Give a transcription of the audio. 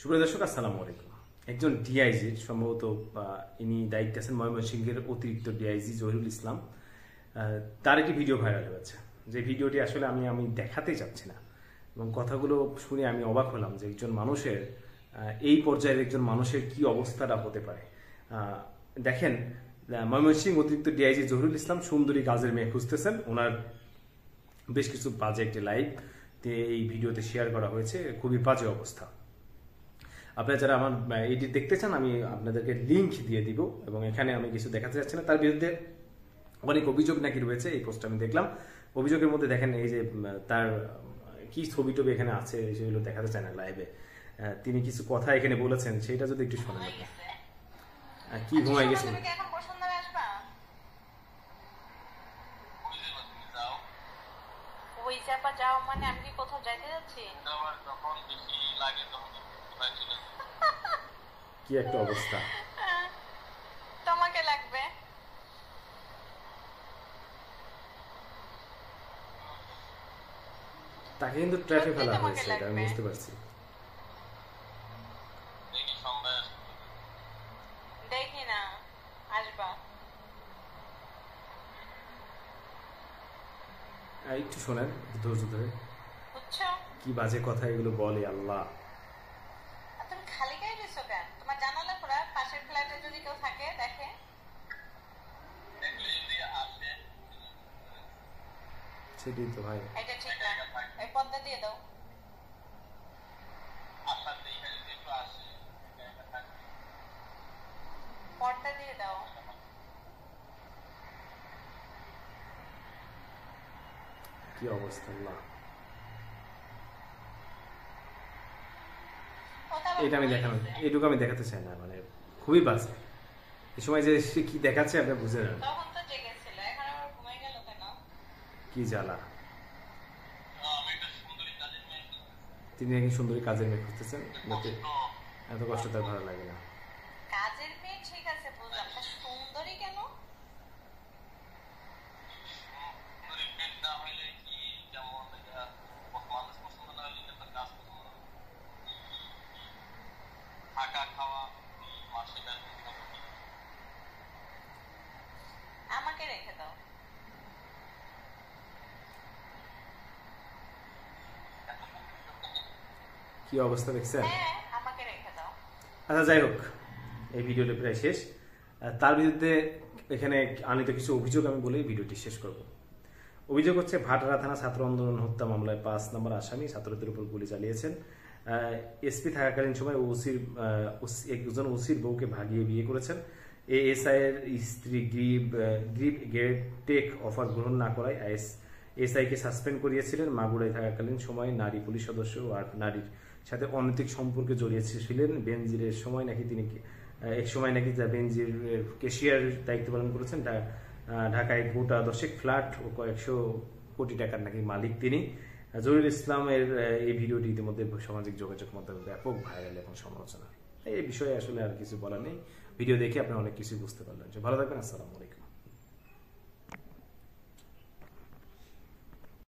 সুপ্রিয় দর্শক, আসসালামু আলাইকুম। একজন ডিআইজি, সম্ভবত ইনি দায়িত্বে আছেন ময়মনসিংহের অতিরিক্ত ডিআইজি জহিরুল ইসলাম, তার একটি ভিডিও ভাইরাল হয়েছে। যে ভিডিওটি আসলে আমি দেখাতে চাচ্ছি না, এবং কথাগুলো শুনে আমি অবাক হলাম যে একজন মানুষের এই পর্যায়ের একজন মানুষের কি অবস্থাটা হতে পারে। দেখেন, ময়মনসিংহ অতিরিক্ত ডিআইজি জহিরুল ইসলাম সুন্দরী কাজের মেয়ে খুঁজতেছেন। ওনার বেশ কিছু বাজে একটি লাইভ এই ভিডিওতে শেয়ার করা হয়েছে। খুবই বাজে অবস্থা। আপনারা যারা আমার এটি দেখতে চান, আমি আপনাদেরকে লিঙ্ক দিয়ে দিব, এবং এখানে আমি কিছু দেখাতে চাচ্ছি না। তার বিরুদ্ধে অনেক অভিযোগ নাকি রয়েছে, এই পোস্ট আমি দেখলাম। অভিযোগের মধ্যে দেখেন এই যে তার কি ছবি টবি এখানে আছে, সেগুলো দেখাতে চায় না লাইভে। তিনি কিছু কথা এখানে বলেছেন, সেটা যদি একটু শোনেন। কি ঘুমাই গেছে? ওই চাপা যাও মানে আমি কি কোথাও যাইতে যাচ্ছি? কি একটা অবস্থা! তোমাকে লাগবে। তাকে কিন্তু ট্র্যাপে ফেলা হয়েছে, এটা আমি বুঝতে পারছি। দেখি না, আসবা। একটু শোনেন, ধৈর্য ধরে। বুঝছো কি বাজে কথা এগুলো বলে! আল্লাহ, তুমি খালি গায়ে রইছো কেন? তোমার জানালা খোলা, পাশের ফ্ল্যাটে যদি কেউ থাকে দেখে। সেটাই তো ভাই। এটা ঠিক না, এই পর্দা দিয়ে দাও। পর্দা দিয়ে দাও। কি অবস্থা! আল্লাহ, এটা আমি দেখানো, এটুকু আমি দেখাতে চাই না, মানে খুবই বাজে। এই সময় যে সে কি দেখাচ্ছে আপনি বুঝে নেন। তখন তো জেগেছিল, এখন আবার ঘুমাই গেল কেন? কি জ্বালা! তিনি একজন সুন্দরী কাজের মেয়ে খুঁজতেছেন, এত কষ্ট তার ভালো লাগে না। কাজের মেয়ে ঠিক আছে, বুঝলাম, তা সুন্দরী কেন? আমাকে রেখে দাও। কি অবস্থা দেখছেন? হ্যাঁ, আমাকে রেখে দাও। আচ্ছা, যাই হোক, এই ভিডিওটা প্রায় শেষ। তার বিরুদ্ধে এখানে আনিত কিছু অভিযোগ আমি বলেই ভিডিওটি শেষ করব। অভিযোগ হচ্ছে, ভাটারা থানা ছাত্র আন্দোলন হত্যা মামলায় ৫ নম্বর আসামি ছাত্রদের উপর গুলি চালিয়েছেন। এসপি থাকাকালীন সময় একজন ওসির বউকে ভাগিয়ে বিয়ে করেছেন। এএসআই এর স্ত্রী গ্রিপ টেক অফার গ্রহণ না করায় এসআই কে সাসপেন্ড করিয়েছিলেন। মাগুরায় থাকাকালীন সময় নারী পুলিশ সদস্য ও নারীর সাথে অনৈতিক সম্পর্কে জড়িয়েছিলেন। বেনজিরের সময় নাকি তিনি এক সময় নাকি বেনজির ক্যাশিয়ার দায়িত্ব পালন করেছেন। ঢাকায় গোটা 10 ফ্ল্যাট ও কয়েকশো কোটি টাকার নাকি মালিক তিনি। জহিরুল ইসলামের এই ভিডিওটি ইতিমধ্যে সামাজিক যোগাযোগ মাধ্যমে ব্যাপক ভাইরাল এবং সমালোচনা। এই বিষয়ে আসলে আর কিছু বলার নেই। ভিডিও দেখে আপনি অনেক কিছু বুঝতে পারলেন। ভালো থাকবেন। আসসালামু আলাইকুম।